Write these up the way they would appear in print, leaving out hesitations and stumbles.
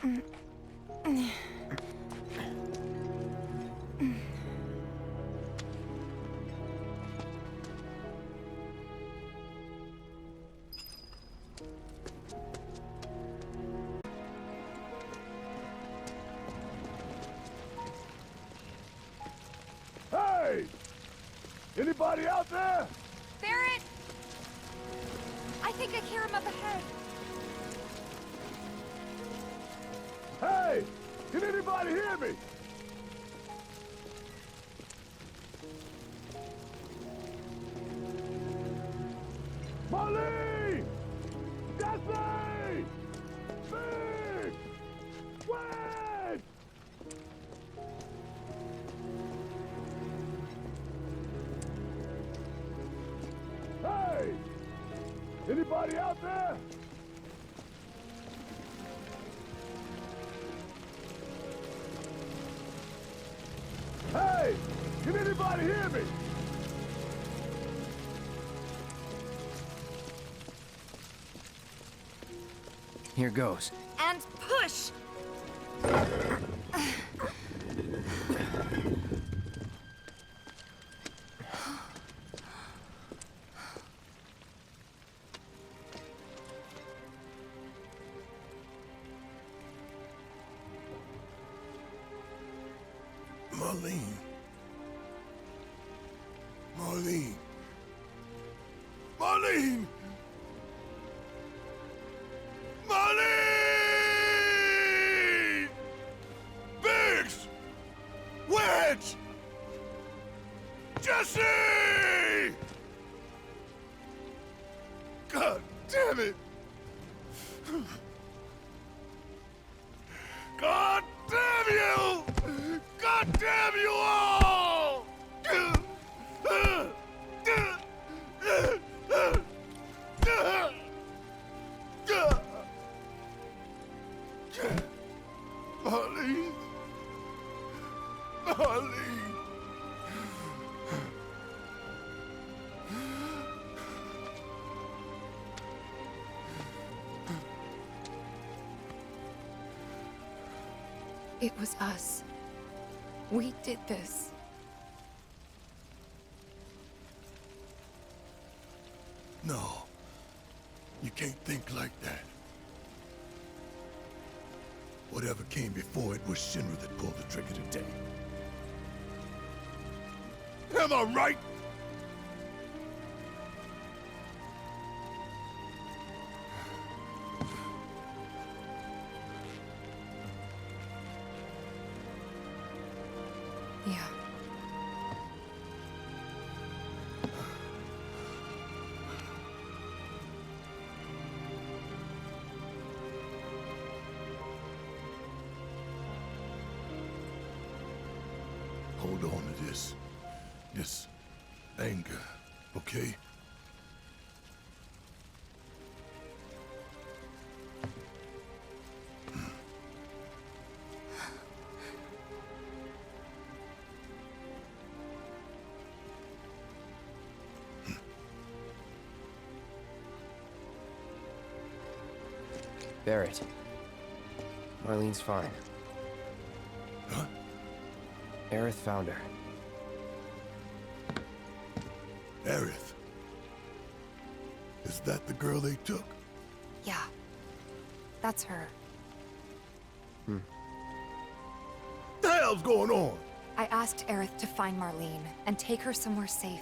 Hey! Anybody out there? Barrett! I think I hear him up ahead. Hey! Can anybody hear me? Molly! Jesse! Big! Wedge! Hey! Anybody out there? Hey! Can anybody hear me? Here goes. And push! Marlene. Marlene. Marlene! Marlene! Biggs! Wedge! Jesse! God damn it! God damn you! God damn you all! Marlene. Marlene. It was us. We did this. No. You can't think like that. Whatever came before it was Shinra that pulled the trigger today. Am I right? Yeah. Hold on to this anger, okay? Barrett. Marlene's fine. Huh? Aerith found her. Aerith. Is that the girl they took? Yeah. That's her. The hell's going on? I asked Aerith to find Marlene and take her somewhere safe.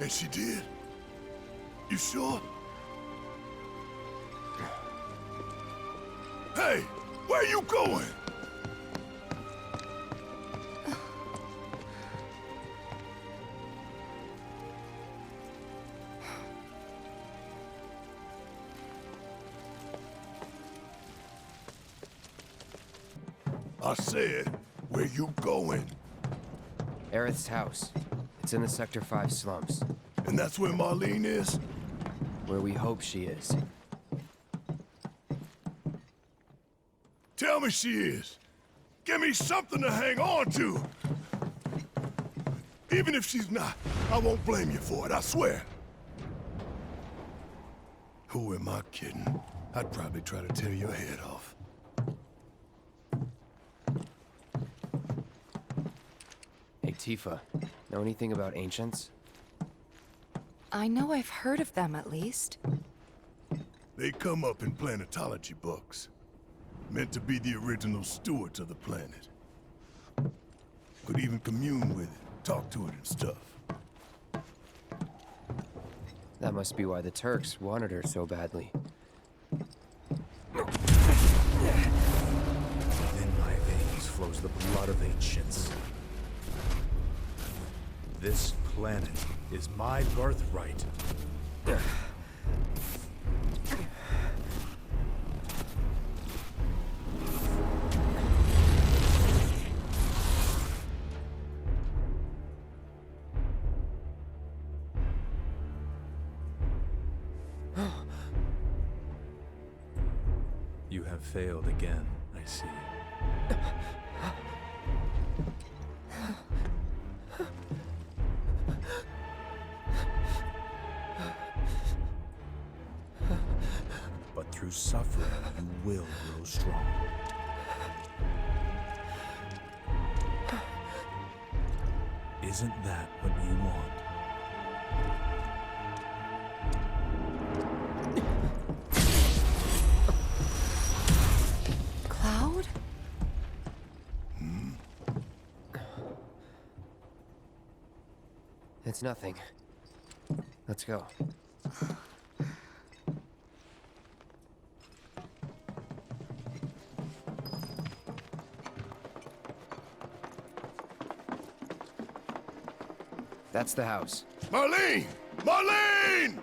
And she did? You sure? Hey, where you going? I said, where you going? Aerith's house. It's in the Sector 5 slums. And that's where Marlene is? Where we hope she is. Tell me she is. Give me something to hang on to. Even if she's not, I won't blame you for it, I swear. Who am I kidding? I'd probably try to tear your head off. Hey, Tifa. Know anything about ancients? I know I've heard of them at least. They come up in planetology books. Meant to be the original stewards of the planet. Could even commune with it, talk to it and stuff. That must be why the Turks wanted her so badly. Within my veins flows the blood of ancients. This planet is my birthright. You have failed again, I see. But through suffering, you will grow strong. Isn't that what you want? Cloud? It's nothing. Let's go. That's the house. Marlene! Marlene!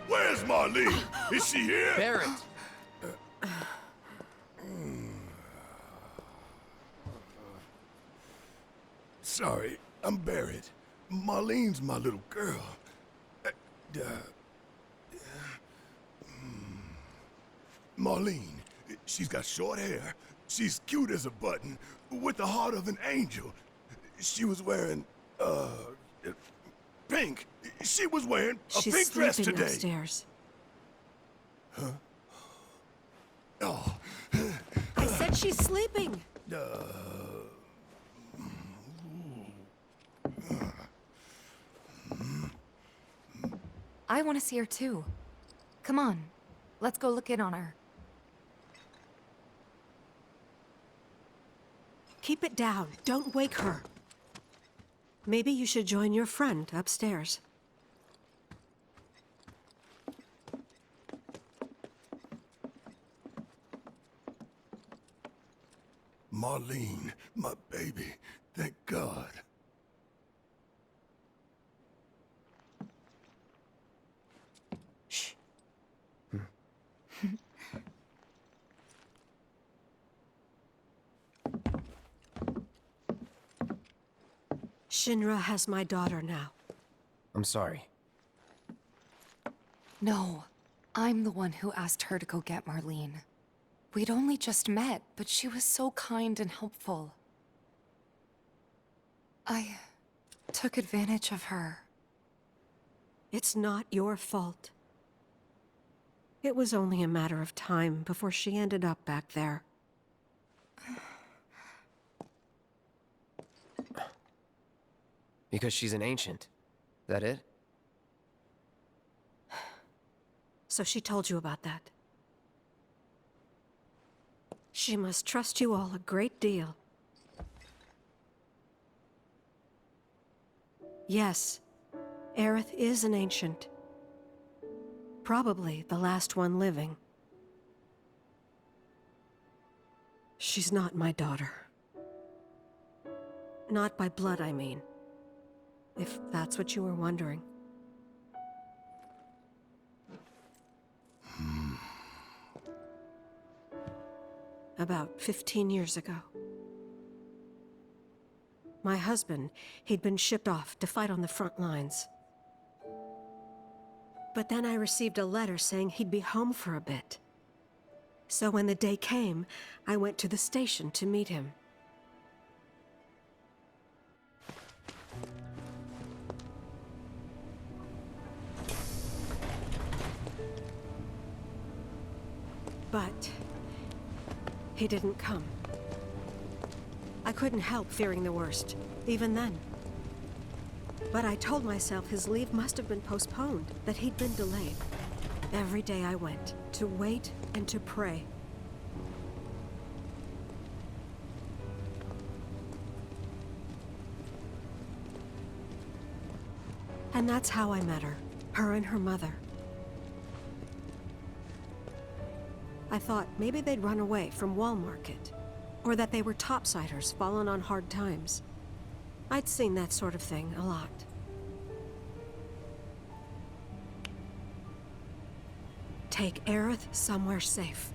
Where's Marlene? Is she here? Barrett! Sorry, I'm Barrett. Marlene's my little girl. Marlene, she's got short hair. She's cute as a button, with the heart of an angel. She was wearing, pink. She was wearing a She's pink dress sleeping today. upstairs. Oh, I said she's sleeping. I want to see her too. Come on, let's go look in on her. Keep it down. Don't wake her. Maybe you should join your friend upstairs. Marlene, my baby. Thank God. Shh. Shinra has my daughter now. I'm sorry. No, I'm the one who asked her to go get Marlene. We'd only just met, but she was so kind and helpful. I took advantage of her. It's not your fault. It was only a matter of time before she ended up back there. Because she's an ancient. That it? So she told you about that. She must trust you all a great deal. Yes, Aerith is an ancient. Probably the last one living. She's not my daughter. Not by blood, I mean. If that's what you were wondering. About 15 years ago. My husband, he'd been shipped off to fight on the front lines. But then I received a letter saying he'd be home for a bit. So when the day came, I went to the station to meet him. didn't come. I couldn't help fearing the worst, even then. But I told myself his leave must have been postponed, that he'd been delayed. Every day I went, to wait and to pray. And that's how I met her and her mother. I thought maybe they'd run away from Wall Market, or that they were topsiders fallen on hard times. I'd seen that sort of thing a lot. Take Aerith somewhere safe.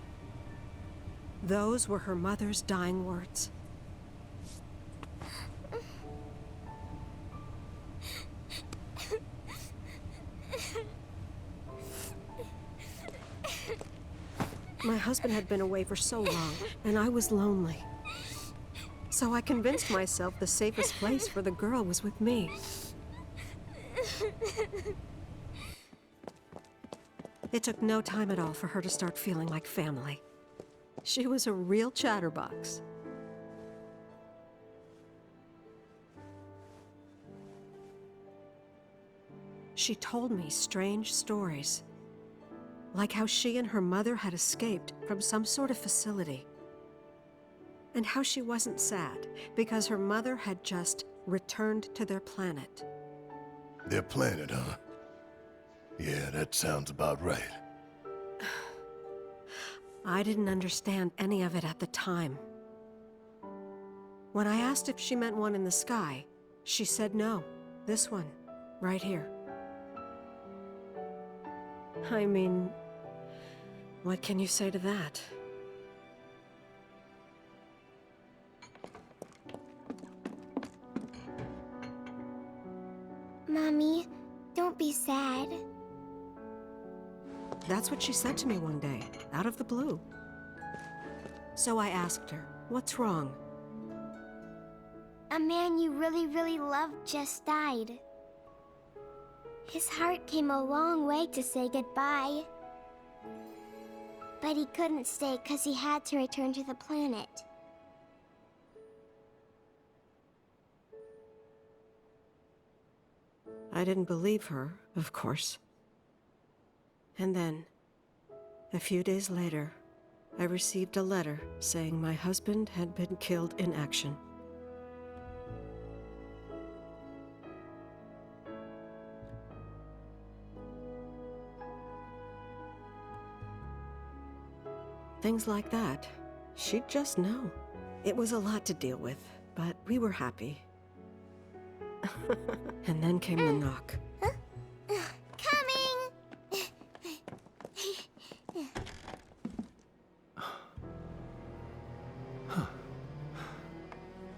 Those were her mother's dying words. My husband had been away for so long, and I was lonely. So I convinced myself the safest place for the girl was with me. It took no time at all for her to start feeling like family. She was a real chatterbox. She told me strange stories, like how she and her mother had escaped from some sort of facility, and how she wasn't sad because her mother had just returned to their planet. Their planet, huh? Yeah, that sounds about right. I didn't understand any of it at the time. When I asked if she meant one in the sky, she said no. This one, right here. I mean, what can you say to that? Mommy, don't be sad. That's what she said to me one day, out of the blue. So I asked her, what's wrong? A man you really, really loved just died. His heart came a long way to say goodbye. But he couldn't stay because he had to return to the planet. I didn't believe her, of course. And then, a few days later, I received a letter saying my husband had been killed in action. Things like that. She'd just know. It was a lot to deal with, but we were happy. And then came the knock. Coming!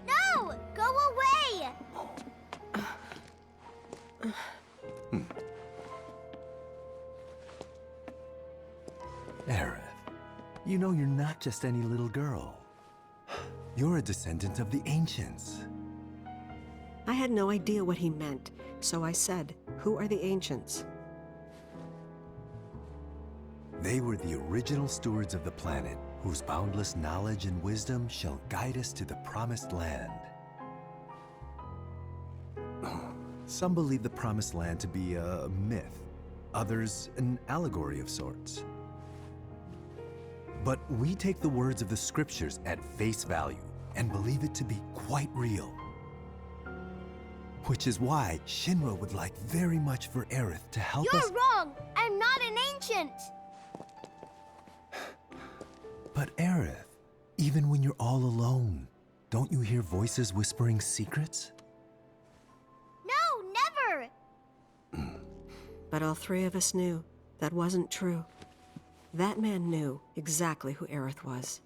No! Go away! Aerith, you know you're not just any little girl. You're a descendant of the Ancients. I had no idea what he meant, so I said, "Who are the Ancients?" They were the original stewards of the planet, whose boundless knowledge and wisdom shall guide us to the Promised Land. Some believe the Promised Land to be a myth, others an allegory of sorts. But we take the words of the scriptures at face value and believe it to be quite real. Which is why Shinra would like very much for Aerith to help us— You're wrong! I'm not an ancient! But Aerith, even when you're all alone, don't you hear voices whispering secrets? No, never! But all three of us knew that wasn't true. That man knew exactly who Aerith was,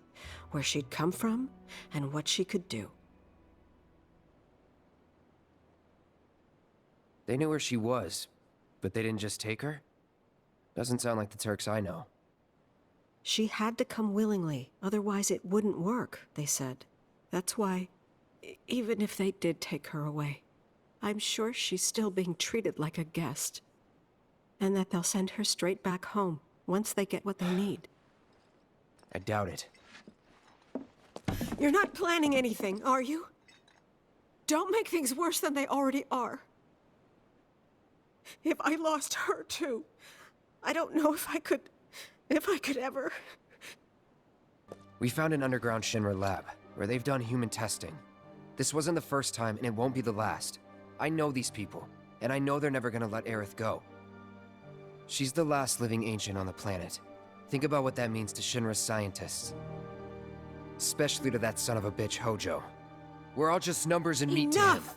where she'd come from, and what she could do. They knew where she was, but they didn't just take her? Doesn't sound like the Turks I know. She had to come willingly, otherwise it wouldn't work, they said. That's why, even if they did take her away, I'm sure she's still being treated like a guest. And that they'll send her straight back home once they get what they need. I doubt it. You're not planning anything, are you? Don't make things worse than they already are. If I lost her too, I don't know if I could ever. We found an underground Shinra lab, where they've done human testing. This wasn't the first time, and it won't be the last. I know these people, and I know they're never gonna let Aerith go. She's the last living ancient on the planet. Think about what that means to Shinra's scientists. Especially to that son of a bitch, Hojo. We're all just numbers and meat to him. Enough!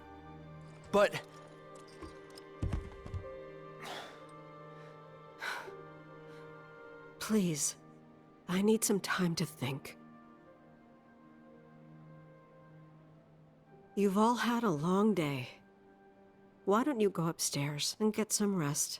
But... Please, I need some time to think. You've all had a long day. Why don't you go upstairs and get some rest?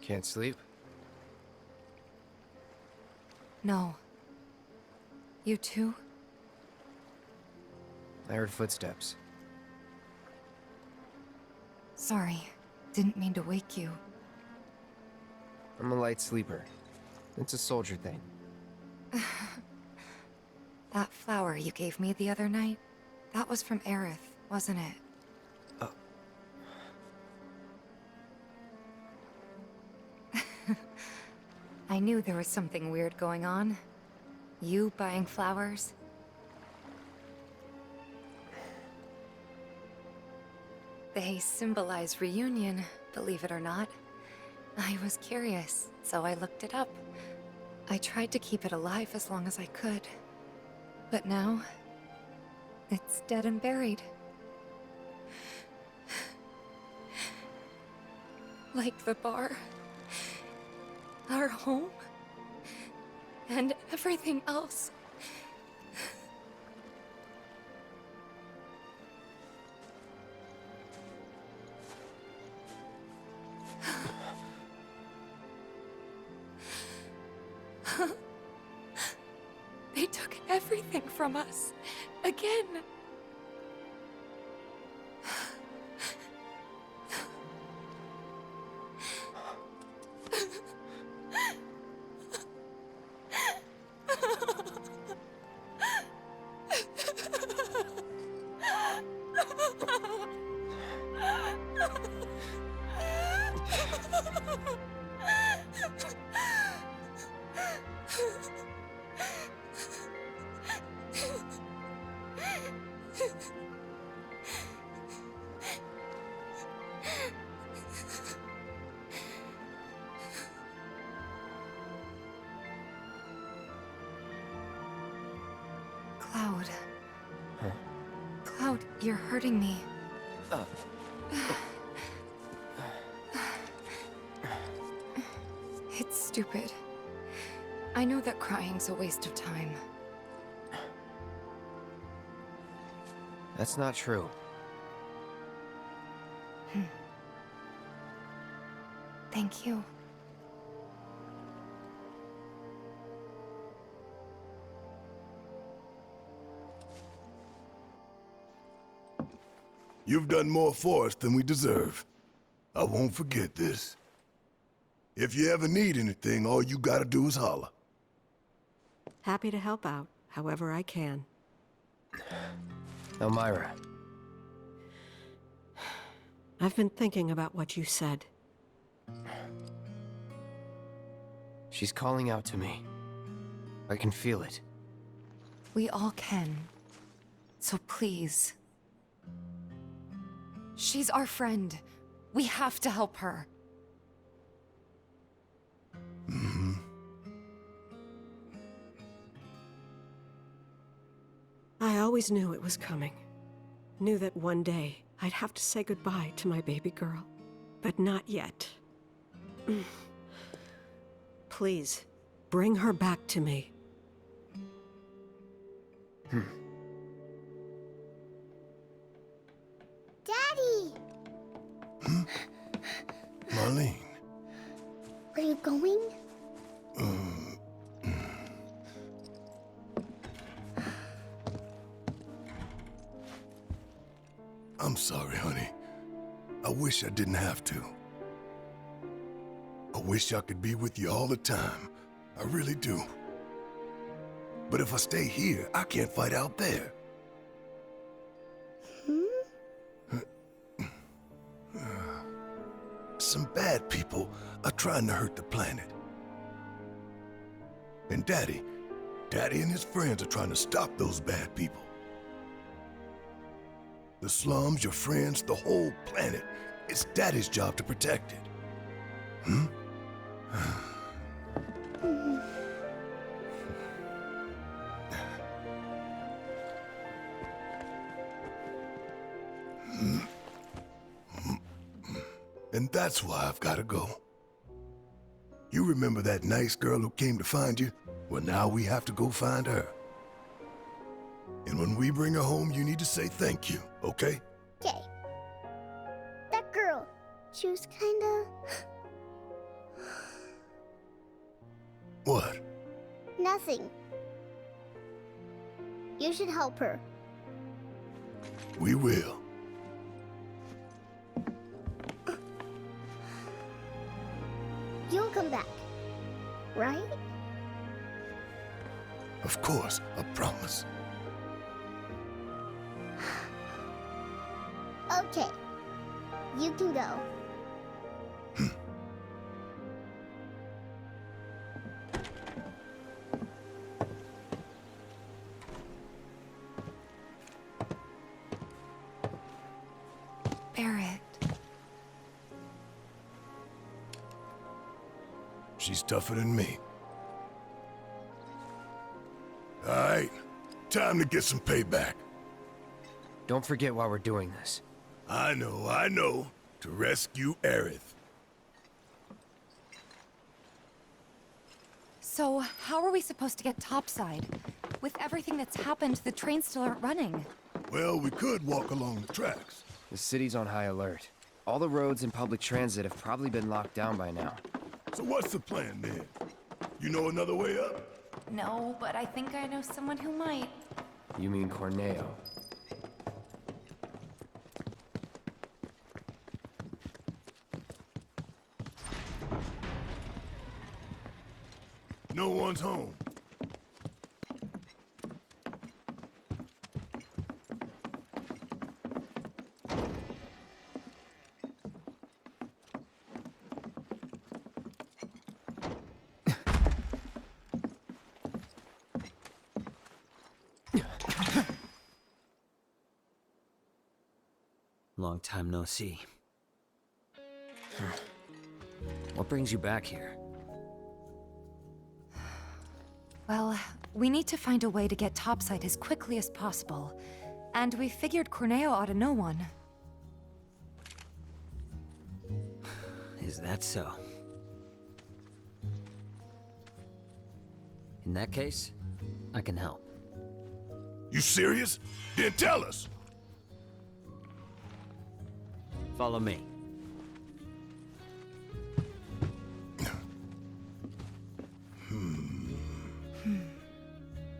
Can't sleep? No. You too? I heard footsteps. Sorry. Didn't mean to wake you. I'm a light sleeper. It's a soldier thing. That flower you gave me the other night, that was from Aerith, wasn't it? I knew there was something weird going on. You buying flowers? They symbolize reunion, believe it or not. I was curious, so I looked it up. I tried to keep it alive as long as I could. But now, it's dead and buried. Like the bar. Our home. And everything else. They took everything from us. Again. Cloud. Huh? Cloud, you're hurting me. It's stupid. I know that crying's a waste of time. That's not true. Thank you. You've done more for us than we deserve. I won't forget this. If you ever need anything, all you gotta do is holler. Happy to help out, however I can. Elmira. I've been thinking about what you said. She's calling out to me. I can feel it. We all can. So please, She's our friend. We have to help her. I always knew it was coming. Knew that one day I'd have to say goodbye to my baby girl. But not yet. Please, bring her back to me. Daddy! Marlene. Are you going? I'm sorry, honey. I wish I didn't have to. I wish I could be with you all the time. I really do. But if I stay here, I can't fight out there. Some bad people are trying to hurt the planet. And Daddy and his friends are trying to stop those bad people. The slums, your friends, the whole planet. It's Daddy's job to protect it. And that's why I've got to go. You remember that nice girl who came to find you? Well, now we have to go find her. And when we bring her home, you need to say thank you, okay? Okay. That girl, she was kinda... What? nothing. You should help her. We will. You'll come back, right? Of course, I promise. Okay. You can go. Barrett. She's tougher than me. All right, time to get some payback. Don't forget why we're doing this. I know. To rescue Aerith. So, how are we supposed to get topside? With everything that's happened, the trains still aren't running. Well, we could walk along the tracks. The city's on high alert. All the roads and public transit have probably been locked down by now. So what's the plan then? You know another way up? No, but I think I know someone who might. You mean Corneo? No one's home. Long time no see. What brings you back here? Well, we need to find a way to get topside as quickly as possible. And we figured Corneo ought to know one. Is that so? In that case, I can help. You serious? Then tell us. Follow me.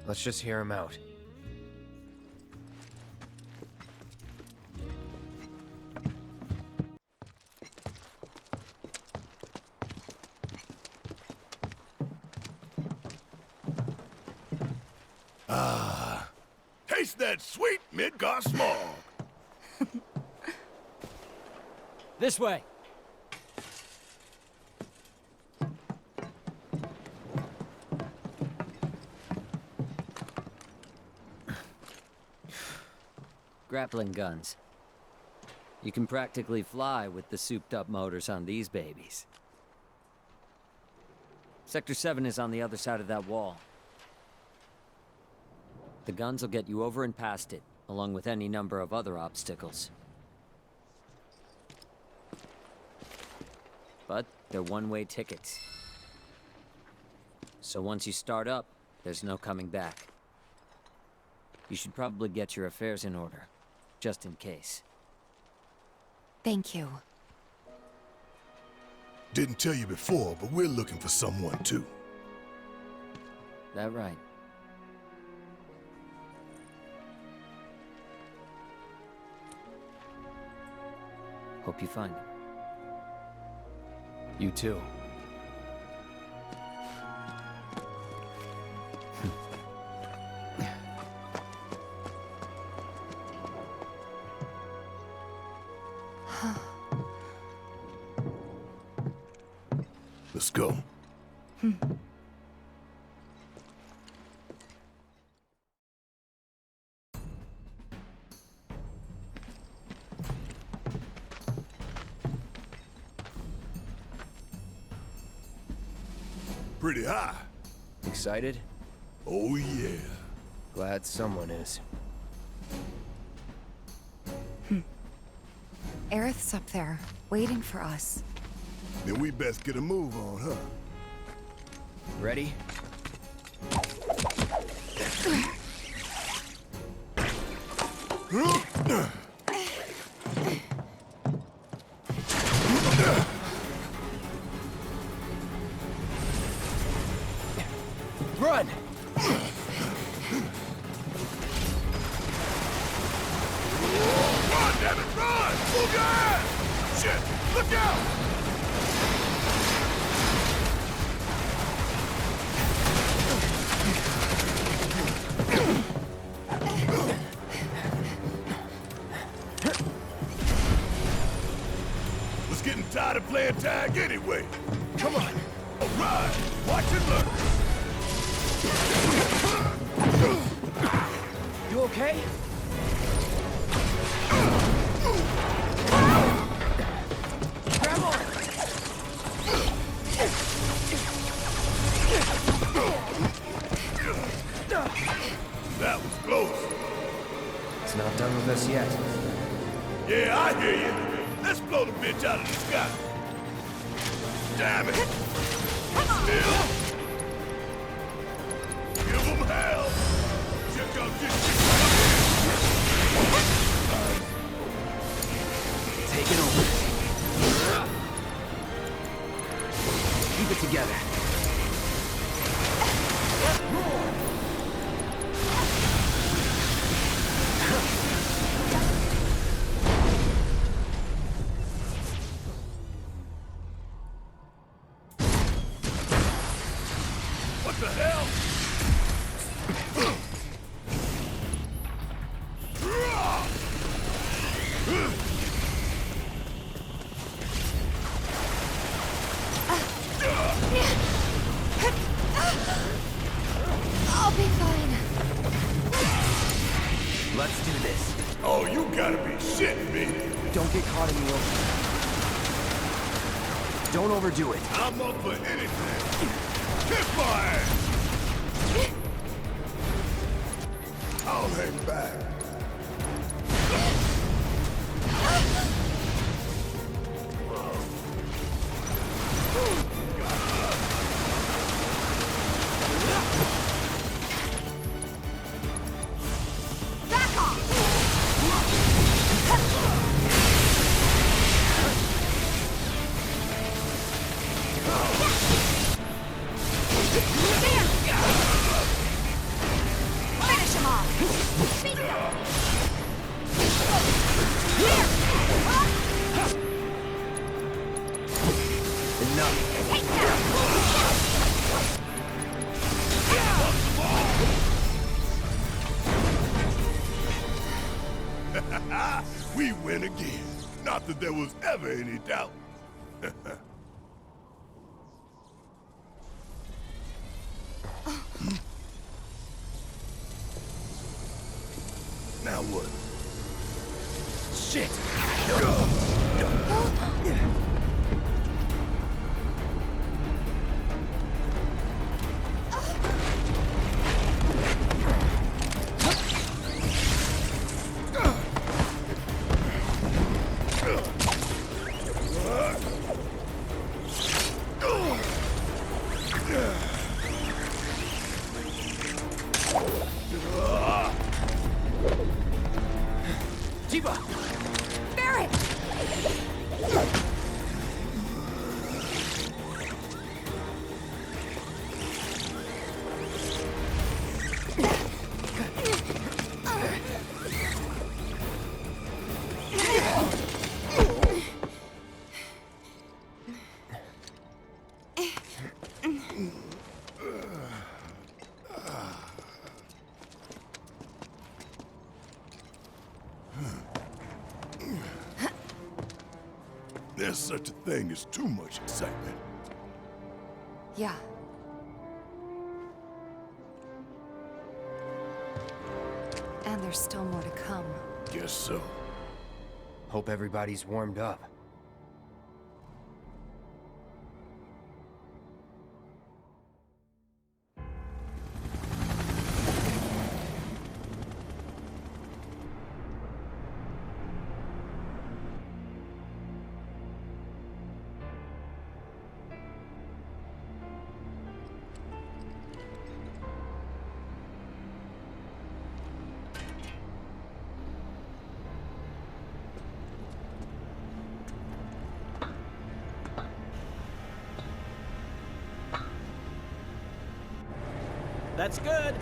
Let's just hear him out. Taste that sweet Midgar smog. This way! Grappling guns. You can practically fly with the souped-up motors on these babies. Sector 7 is on the other side of that wall. The guns will get you over and past it, along with any number of other obstacles. But they're one-way tickets. So once you start up, there's no coming back. You should probably get your affairs in order, just in case. Thank you. Didn't tell you before, but we're looking for someone too. That right? Hope you find him. You too. Let's go. Pretty high. Excited? Oh yeah. Glad someone is. Aerith's up there, waiting for us. Then we best get a move on, huh? Ready? Run! Run, damn it, run! Move your ass! Shit, look out! Was getting tired of playing tag anyway. Come on. All right, watch and learn. You okay? Grab on! That was close. It's not done with us yet. Yeah, I hear you. Let's blow the bitch out of the sky. Damn it! Still. Give them hell. Check out this shit. Take it over. Keep it together. What the hell? I'll be fine. Let's do this. Oh, you gotta be shitting me. Don't get caught in the open. Don't overdo it. I'm up for anything. Kiss my ass. I'll hang back. Finish him off! We win again. Not that there was ever any doubt. Now what? Shit! There's such a thing as too much excitement. Yeah. And there's still more to come. Guess so. Hope everybody's warmed up. That's good.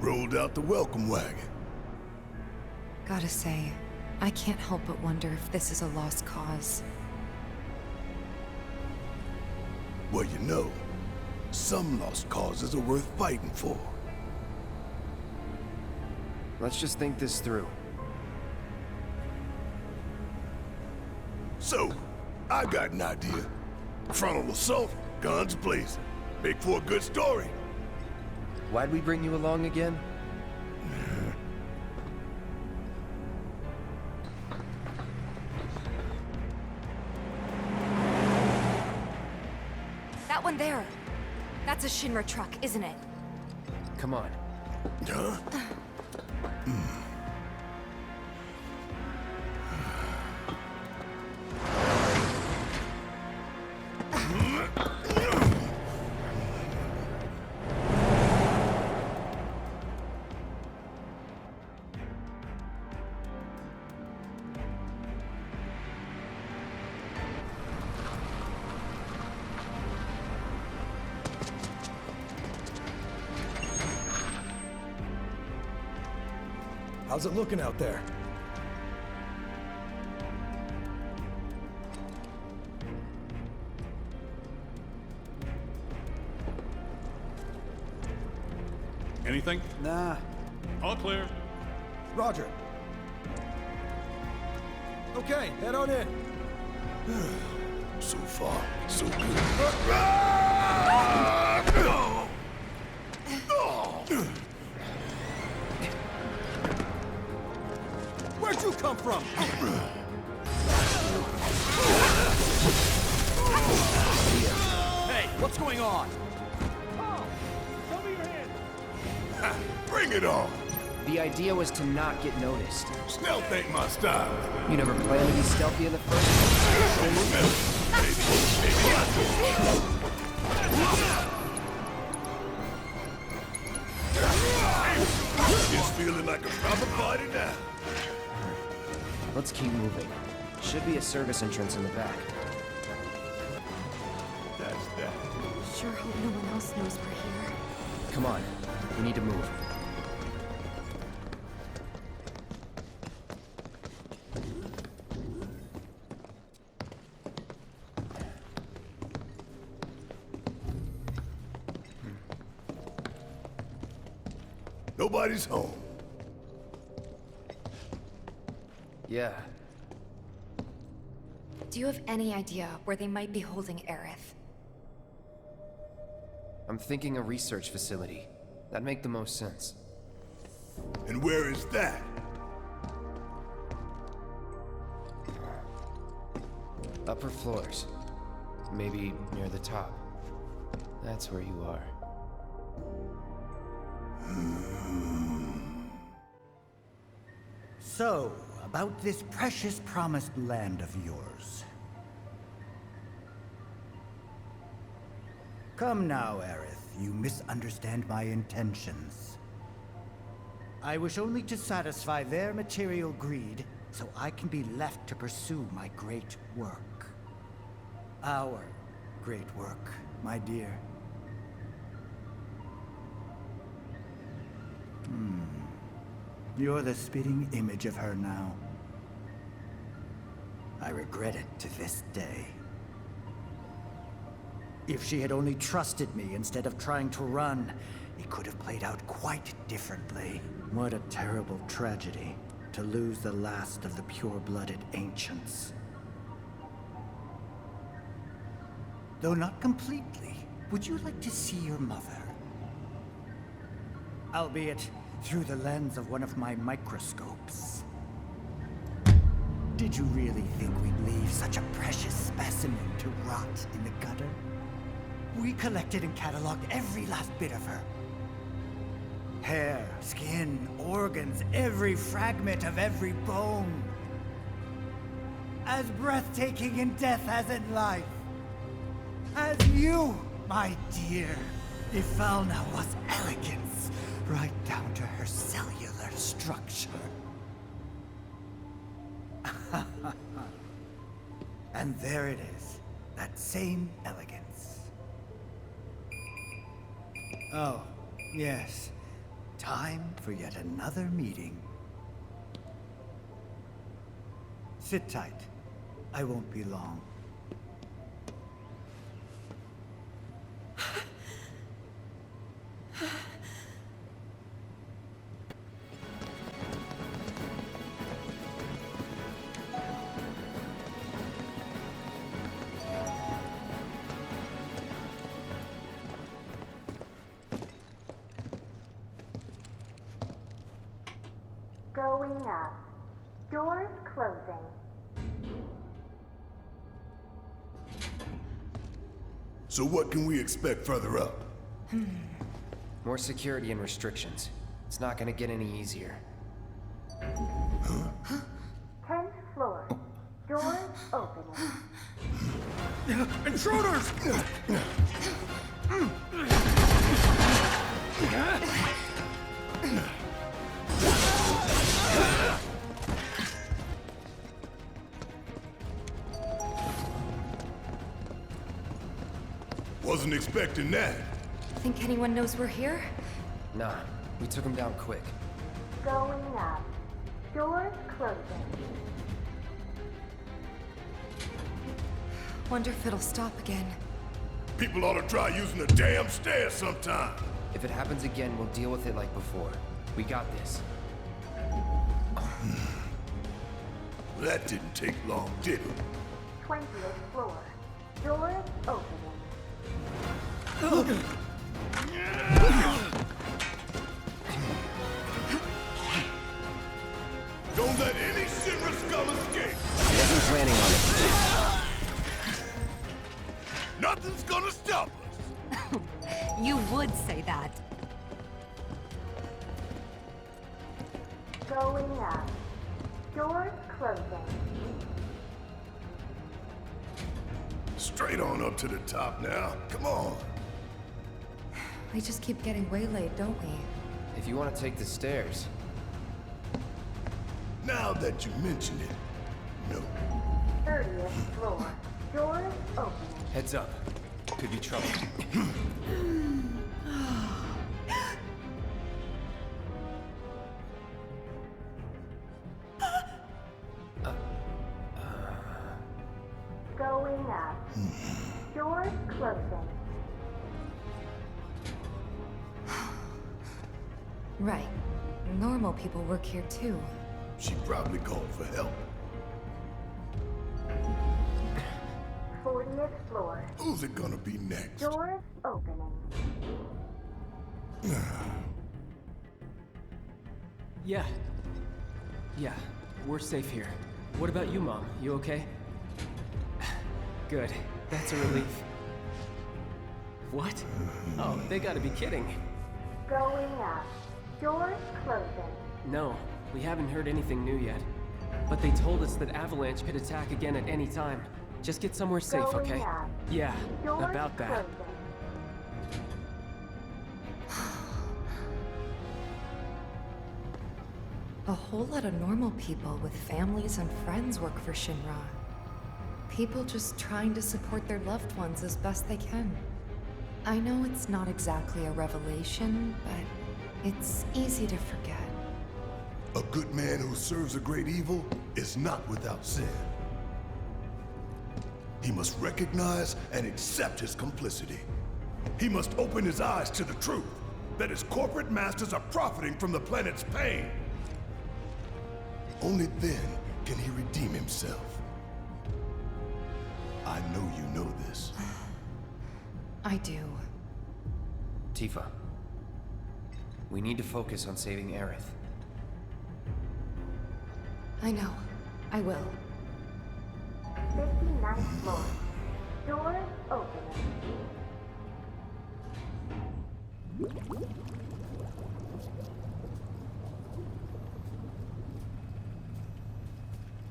Rolled out the welcome wagon. Gotta say, I can't help but wonder if this is a lost cause. Well, you know, some lost causes are worth fighting for. Let's just think this through. So, I got an idea. Frontal assault, guns blazing. Make for a good story. Why'd we bring you along again? That one there! That's a Shinra truck, isn't it? Come on. Huh? How's it looking out there? Anything? Nah. All clear. Roger. Okay, head on in. So far, so good. Where'd you come from? Hey, what's going on? Bring it on! The idea was to not get noticed. Stealth ain't my style. You never planned to be stealthy in the first place? It's feeling like a proper party now. Let's keep moving. Should be a service entrance in the back. That's that. Sure hope no one else knows we're here. Come on. We need to move. Nobody's home. Yeah. Do you have any idea where they might be holding Aerith? I'm thinking a research facility. That'd make the most sense. And where is that? Upper floors. Maybe near the top. That's where you are. So, about this precious promised land of yours. Come now, Aerith, you misunderstand my intentions. I wish only to satisfy their material greed, so I can be left to pursue my great work. Our great work, my dear. You're the spitting image of her now. I regret it to this day. If she had only trusted me instead of trying to run, it could have played out quite differently. What a terrible tragedy, to lose the last of the pure-blooded ancients. Though not completely, would you like to see your mother? Albeit through the lens of one of my microscopes. Did you really think we'd leave such a precious specimen to rot in the gutter? We collected and cataloged every last bit of her. Hair, skin, organs, every fragment of every bone. As breathtaking in death as in life. As you, my dear. Ifalna was elegance, right down to her cellular structure. And there it is, that same elegance. Oh, yes. Time for yet another meeting. Sit tight. I won't be long. Going up. Doors closing. So what can we expect further up? More security and restrictions. It's not gonna get any easier. 10th floor. Doors opening. Intruders! Wasn't expecting that. Think anyone knows we're here? Nah, we took him down quick. Going up. Doors closing. Wonder if it'll stop again. People ought to try using the damn stairs sometime. If it happens again, we'll deal with it like before. We got this. That didn't take long, did it? 20th floor. Doors opening. Don't let any Shinra scum escape! I wasn't planning on it. Nothing's gonna stop us! You would say that. Going up. Doors closing. Straight on up to the top now. Come on. We just keep getting waylaid, don't we? If you want to take the stairs. Now that you mention it, no. 30th floor. Doors opening. Heads up. Could be trouble. Going up. Doors closing. Right. Normal people work here too. She probably called for help. 40th floor. Who's it gonna be next? Doors opening. Yeah. Yeah, we're safe here. What about you, Mom? You okay? Good. That's a relief. What? Oh, they gotta be kidding. Going up. Doors closing. No, we haven't heard anything new yet. But they told us that Avalanche could attack again at any time. Just get somewhere safe, Going okay? up. Yeah, Doors about that. closing. A whole lot of normal people with families and friends work for Shinra. People just trying to support their loved ones as best they can. I know it's not exactly a revelation, but it's easy to forget. A good man who serves a great evil is not without sin. He must recognize and accept his complicity. He must open his eyes to the truth that his corporate masters are profiting from the planet's pain. Only then can he redeem himself. I know you know this. I do. Tifa. We need to focus on saving Aerith. I know. I will. 59th floor. Doors opening.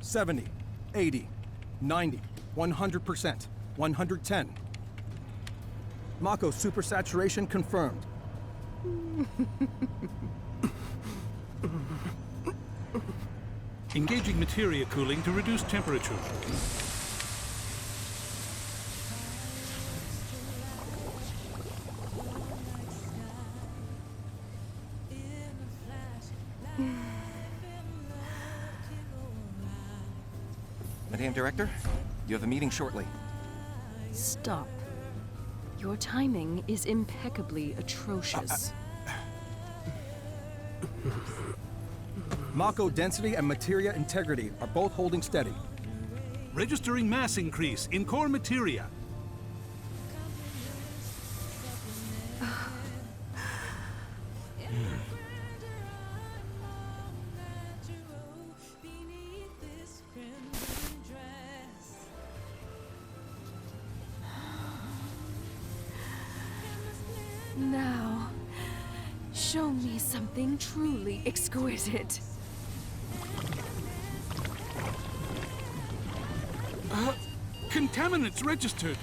$70, $80, $90, 100%, 110. Mako supersaturation confirmed. Engaging materia cooling to reduce temperature. Madame Director, you have a meeting shortly. Stop. Your timing is impeccably atrocious. Mako density and materia integrity are both holding steady. Registering mass increase in core materia. Now, show me something truly exquisite. Contaminants registered.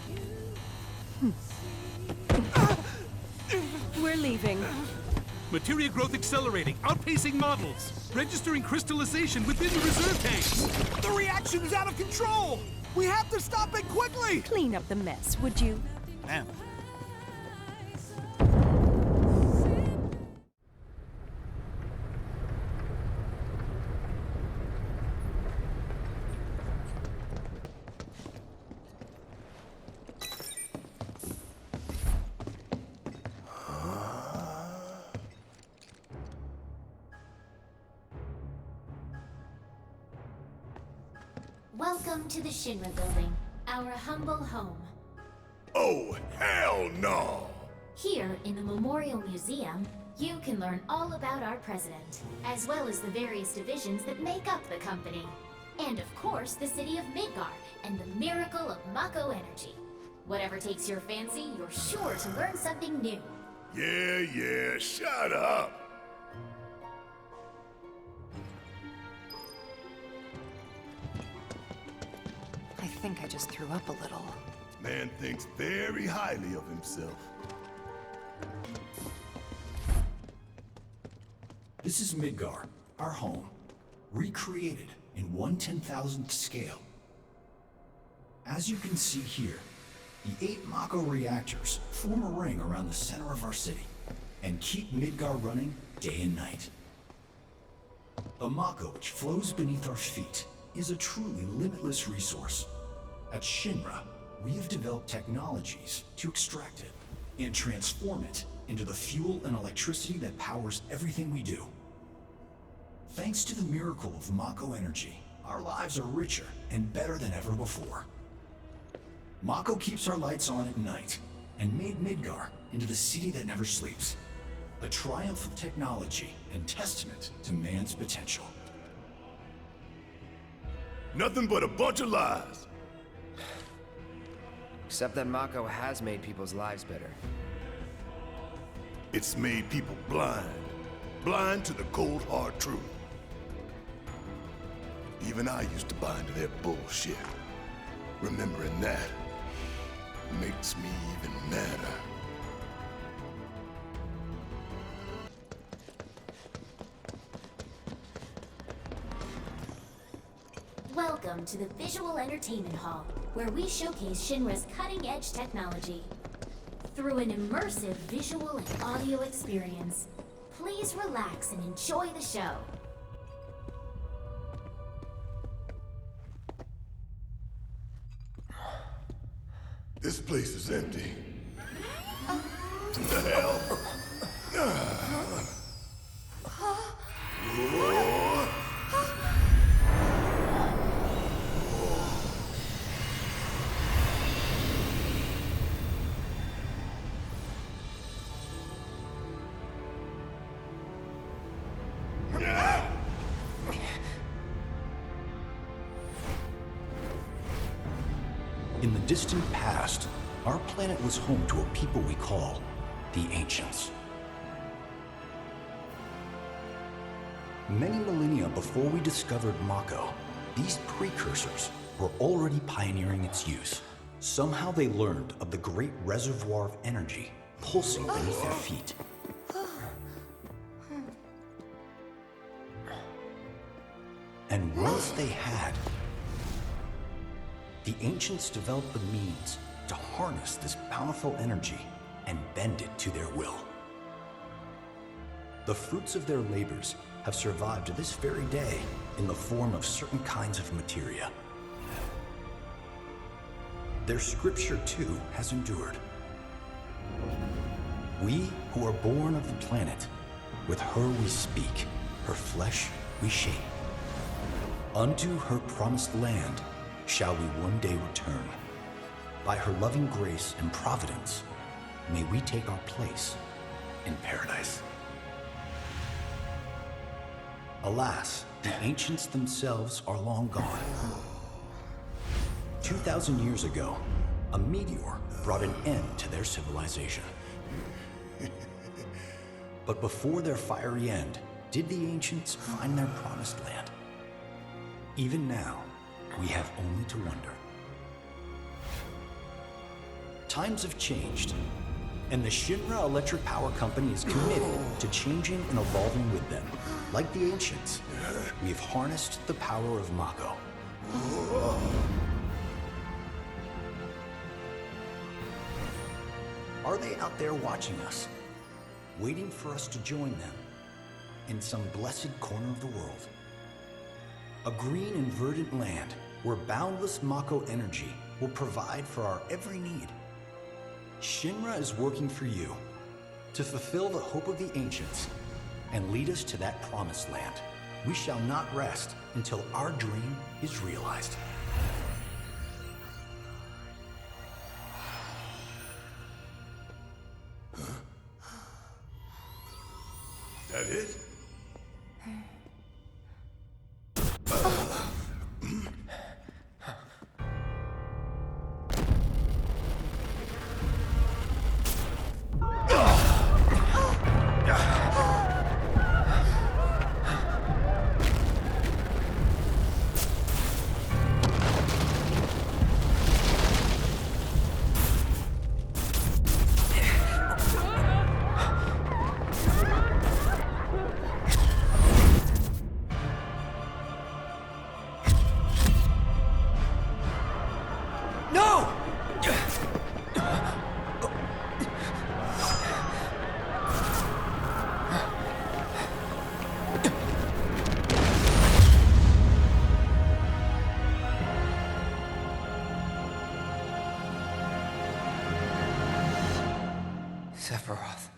We're leaving. Materia growth accelerating, outpacing models. Registering crystallization within the reserve tanks. The reaction is out of control! We have to stop it quickly! Clean up the mess, would you? Ma'am. Welcome to the Shinra building, our humble home. Oh, hell no! Here, in the Memorial Museum, you can learn all about our president, as well as the various divisions that make up the company. And of course, the city of Midgar, and the miracle of Mako energy. Whatever takes your fancy, you're sure to learn something new. Yeah, shut up! I think I just threw up a little. Man thinks very highly of himself. This is Midgar, our home, recreated in 1/10,000th scale. As you can see here, the 8 Mako reactors form a ring around the center of our city and keep Midgar running day and night. The Mako which flows beneath our feet is a truly limitless resource. At Shinra, we have developed technologies to extract it and transform it into the fuel and electricity that powers everything we do. Thanks to the miracle of Mako energy, our lives are richer and better than ever before. Mako keeps our lights on at night and made Midgar into the city that never sleeps. a triumph of technology and testament to man's potential. Nothing but a bunch of lies. Except that Mako has made people's lives better. It's made people blind. Blind to the cold, hard truth. Even I used to buy into their bullshit. Remembering that makes me even madder. Welcome to the Visual Entertainment Hall, where we showcase Shinra's cutting-edge technology. Through an immersive visual and audio experience, please relax and enjoy the show. This place is empty. The hell? In the distant past, our planet was home to a people we call the Ancients. Many millennia before we discovered Mako, these precursors were already pioneering its use. Somehow they learned of the great reservoir of energy pulsing beneath their feet. And once they had, the Ancients developed the means to harness this bountiful energy and bend it to their will. The fruits of their labors have survived to this very day in the form of certain kinds of materia. Their scripture, too, has endured. We who are born of the planet, with her we speak, her flesh we shape. Unto her promised land shall we one day return. By her loving grace and providence, may we take our place in paradise. Alas, the Ancients themselves are long gone. 2,000 years ago, a meteor brought an end to their civilization. But before their fiery end, did the Ancients find their promised land? Even now, we have only to wonder. Times have changed, and the Shinra Electric Power Company is committed to changing and evolving with them. Like the Ancients, we have harnessed the power of Mako. Are they out there watching us, waiting for us to join them in some blessed corner of the world? A green and verdant land where boundless Mako energy will provide for our every need. Shinra is working for you to fulfill the hope of the Ancients and lead us to that promised land. We shall not rest until our dream is realized. That it? Sephiroth.